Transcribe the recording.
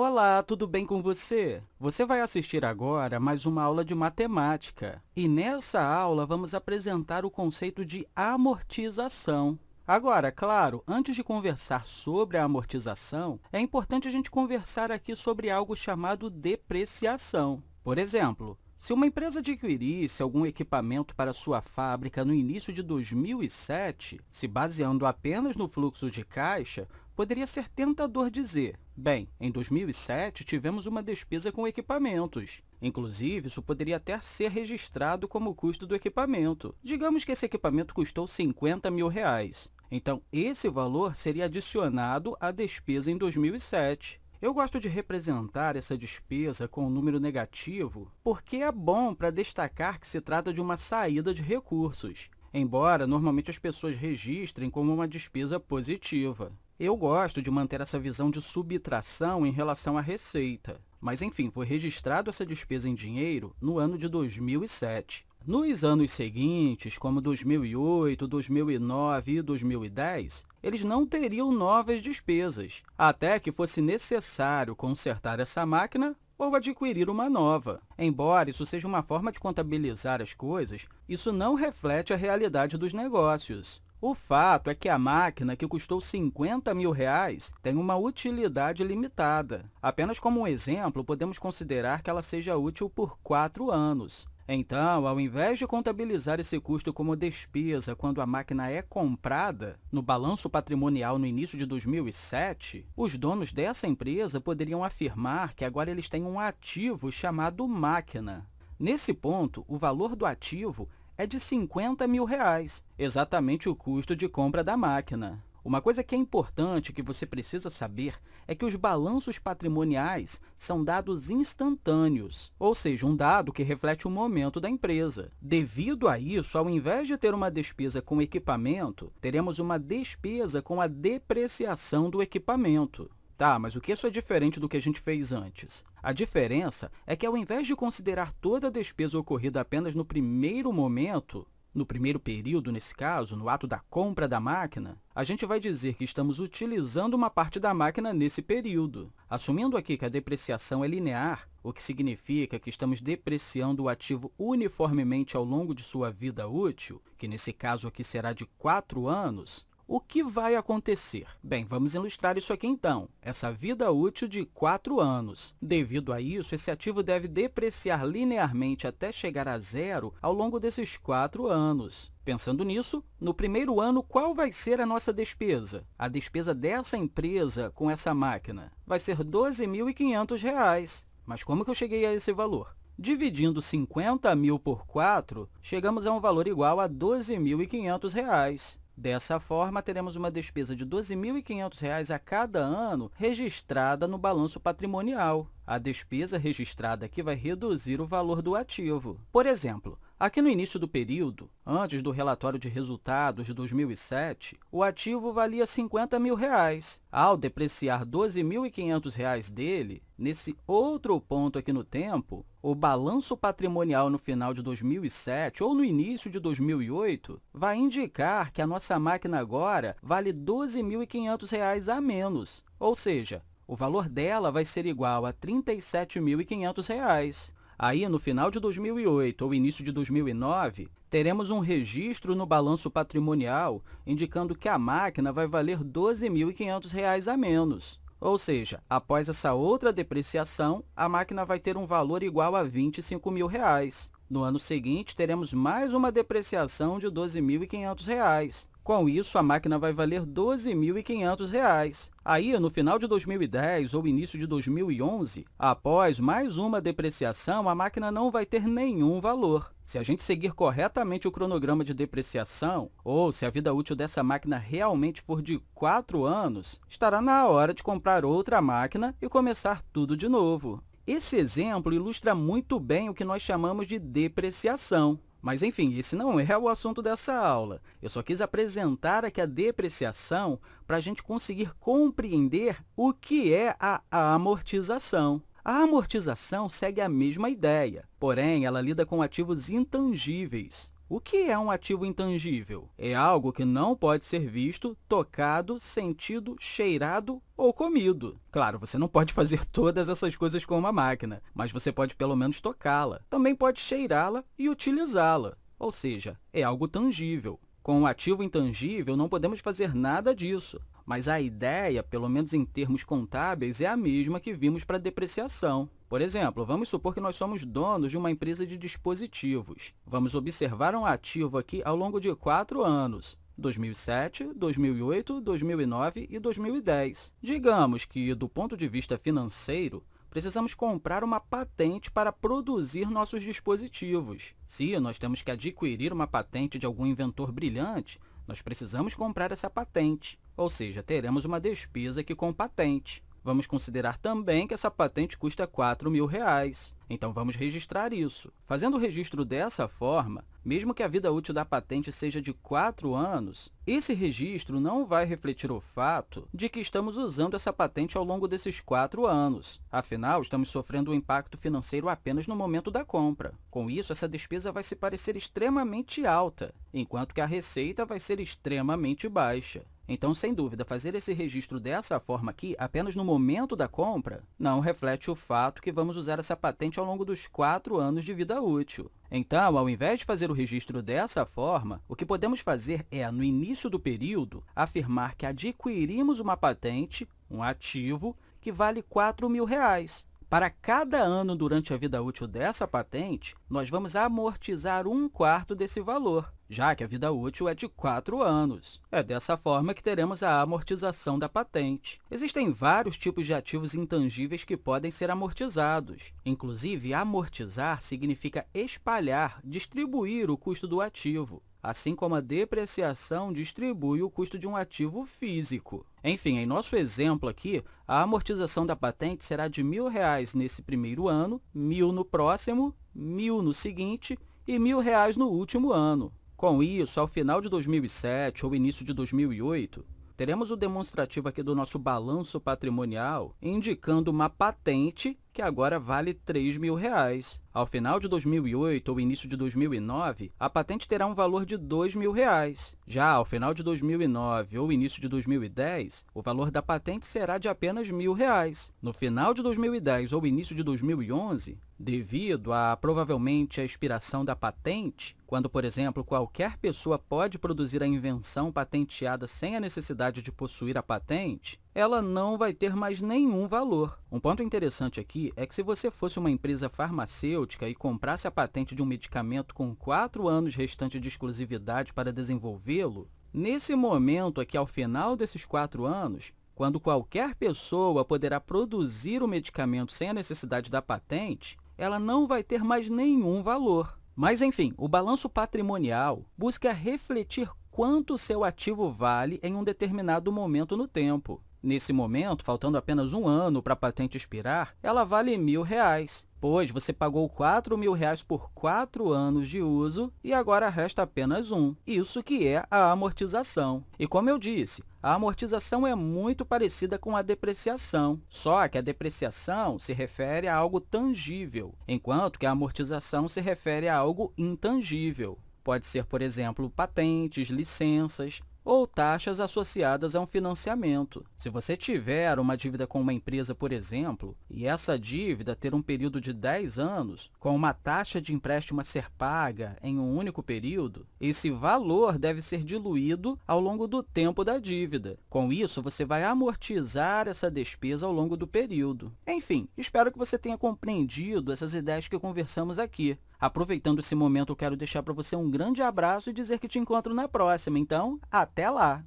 Olá, tudo bem com você? Você vai assistir agora mais uma aula de matemática. E nessa aula vamos apresentar o conceito de amortização. Agora, claro, antes de conversar sobre a amortização, é importante a gente conversar aqui sobre algo chamado depreciação. Por exemplo, se uma empresa adquirisse algum equipamento para sua fábrica no início de 2007, se baseando apenas no fluxo de caixa, poderia ser tentador dizer: bem, em 2007 tivemos uma despesa com equipamentos. Inclusive, isso poderia até ser registrado como custo do equipamento. Digamos que esse equipamento custou R$ 50.000. Então, esse valor seria adicionado à despesa em 2007. Eu gosto de representar essa despesa com um número negativo porque é bom para destacar que se trata de uma saída de recursos, embora normalmente as pessoas registrem como uma despesa positiva. Eu gosto de manter essa visão de subtração em relação à receita, mas enfim, foi registrado essa despesa em dinheiro no ano de 2007. Nos anos seguintes, como 2008, 2009 e 2010, eles não teriam novas despesas, até que fosse necessário consertar essa máquina ou adquirir uma nova. Embora isso seja uma forma de contabilizar as coisas, isso não reflete a realidade dos negócios. O fato é que a máquina, que custou R$ 50.000, tem uma utilidade limitada. Apenas como um exemplo, podemos considerar que ela seja útil por 4 anos. Então, ao invés de contabilizar esse custo como despesa quando a máquina é comprada, no balanço patrimonial no início de 2007, os donos dessa empresa poderiam afirmar que agora eles têm um ativo chamado máquina. Nesse ponto, o valor do ativo é de R$ 50.000, exatamente o custo de compra da máquina. Uma coisa que é importante que você precisa saber é que os balanços patrimoniais são dados instantâneos, ou seja, um dado que reflete o momento da empresa. Devido a isso, ao invés de ter uma despesa com equipamento, teremos uma despesa com a depreciação do equipamento. Tá, mas o que isso é diferente do que a gente fez antes? A diferença é que, ao invés de considerar toda a despesa ocorrida apenas no primeiro momento, no primeiro período, nesse caso, no ato da compra da máquina, a gente vai dizer que estamos utilizando uma parte da máquina nesse período. Assumindo aqui que a depreciação é linear, o que significa que estamos depreciando o ativo uniformemente ao longo de sua vida útil, que nesse caso aqui será de 4 anos, o que vai acontecer? Bem, vamos ilustrar isso aqui então. Essa vida útil de 4 anos. Devido a isso, esse ativo deve depreciar linearmente até chegar a zero ao longo desses 4 anos. Pensando nisso, no primeiro ano, qual vai ser a nossa despesa? A despesa dessa empresa com essa máquina vai ser R$ 12.500. Mas como que eu cheguei a esse valor? Dividindo 50.000 por 4, chegamos a um valor igual a R$ 12.500. Dessa forma, teremos uma despesa de R$ 12.500 a cada ano registrada no balanço patrimonial. A despesa registrada aqui vai reduzir o valor do ativo. Por exemplo, aqui no início do período, antes do relatório de resultados de 2007, o ativo valia R$ 50.000. Ao depreciar R$ 12.500 dele, nesse outro ponto aqui no tempo, o balanço patrimonial no final de 2007 ou no início de 2008 vai indicar que a nossa máquina agora vale R$ 12.500 a menos, ou seja, o valor dela vai ser igual a R$ 37.500. Aí, no final de 2008 ou início de 2009, teremos um registro no balanço patrimonial indicando que a máquina vai valer R$ 12.500 a menos. Ou seja, após essa outra depreciação, a máquina vai ter um valor igual a R$ 25.000. No ano seguinte, teremos mais uma depreciação de R$ 12.500. Com isso, a máquina vai valer R$ 12.500. Aí, no final de 2010 ou início de 2011, após mais uma depreciação, a máquina não vai ter nenhum valor. Se a gente seguir corretamente o cronograma de depreciação, ou se a vida útil dessa máquina realmente for de 4 anos, estará na hora de comprar outra máquina e começar tudo de novo. Esse exemplo ilustra muito bem o que nós chamamos de depreciação. Mas, enfim, esse não é o assunto dessa aula. Eu só quis apresentar aqui a depreciação para a gente conseguir compreender o que é a amortização. A amortização segue a mesma ideia, porém, ela lida com ativos intangíveis. O que é um ativo intangível? É algo que não pode ser visto, tocado, sentido, cheirado ou comido. Claro, você não pode fazer todas essas coisas com uma máquina, mas você pode pelo menos tocá-la. Também pode cheirá-la e utilizá-la, ou seja, é algo tangível. Com um ativo intangível, não podemos fazer nada disso, mas a ideia, pelo menos em termos contábeis, é a mesma que vimos para a depreciação. Por exemplo, vamos supor que nós somos donos de uma empresa de dispositivos. Vamos observar um ativo aqui ao longo de 4 anos. 2007, 2008, 2009 e 2010. Digamos que, do ponto de vista financeiro, precisamos comprar uma patente para produzir nossos dispositivos. Se nós temos que adquirir uma patente de algum inventor brilhante, nós precisamos comprar essa patente, ou seja, teremos uma despesa aqui com patente. Vamos considerar também que essa patente custa R$ 4.000. Então, vamos registrar isso. Fazendo o registro dessa forma, mesmo que a vida útil da patente seja de 4 anos, esse registro não vai refletir o fato de que estamos usando essa patente ao longo desses 4 anos. Afinal, estamos sofrendo um impacto financeiro apenas no momento da compra. Com isso, essa despesa vai se parecer extremamente alta, enquanto que a receita vai ser extremamente baixa. Então, sem dúvida, fazer esse registro dessa forma aqui, apenas no momento da compra, não reflete o fato que vamos usar essa patente ao longo dos 4 anos de vida útil. Então, ao invés de fazer o registro dessa forma, o que podemos fazer é, no início do período, afirmar que adquirimos uma patente, um ativo, que vale R$ 4.000. Para cada ano durante a vida útil dessa patente, nós vamos amortizar 1/4 desse valor, já que a vida útil é de 4 anos. É dessa forma que teremos a amortização da patente. Existem vários tipos de ativos intangíveis que podem ser amortizados. Inclusive, amortizar significa espalhar, distribuir o custo do ativo, assim como a depreciação distribui o custo de um ativo físico. Enfim, em nosso exemplo aqui, a amortização da patente será de R$ 1.000 nesse primeiro ano, R$ 1.000 no próximo, R$ 1.000 no seguinte e R$ 1.000 no último ano. Com isso, ao final de 2007 ou início de 2008, teremos o demonstrativo aqui do nosso balanço patrimonial indicando uma patente que agora vale R$ 3.000. Ao final de 2008 ou início de 2009, a patente terá um valor de R$ 2.000. Já ao final de 2009 ou início de 2010, o valor da patente será de apenas R$ 1.000. No final de 2010 ou início de 2011, devido a provavelmente a expiração da patente, quando, por exemplo, qualquer pessoa pode produzir a invenção patenteada sem a necessidade de possuir a patente, ela não vai ter mais nenhum valor. Um ponto interessante aqui é que se você fosse uma empresa farmacêutica e comprasse a patente de um medicamento com 4 anos restantes de exclusividade para desenvolvê-lo, nesse momento aqui, ao final desses 4 anos, quando qualquer pessoa poderá produzir o medicamento sem a necessidade da patente, ela não vai ter mais nenhum valor. Mas, enfim, o balanço patrimonial busca refletir quanto seu ativo vale em um determinado momento no tempo. Nesse momento, faltando apenas 1 ano para a patente expirar, ela vale R$ 1.000, pois você pagou R$ 4.000 por 4 anos de uso e agora resta apenas 1. Isso que é a amortização. E como eu disse, a amortização é muito parecida com a depreciação, só que a depreciação se refere a algo tangível, enquanto que a amortização se refere a algo intangível. Pode ser, por exemplo, patentes, licenças ou taxas associadas a um financiamento. Se você tiver uma dívida com uma empresa, por exemplo, e essa dívida ter um período de 10 anos, com uma taxa de empréstimo a ser paga em um único período, esse valor deve ser diluído ao longo do tempo da dívida. Com isso, você vai amortizar essa despesa ao longo do período. Enfim, espero que você tenha compreendido essas ideias que conversamos aqui. Aproveitando esse momento, eu quero deixar para você um grande abraço e dizer que te encontro na próxima. Então, até lá!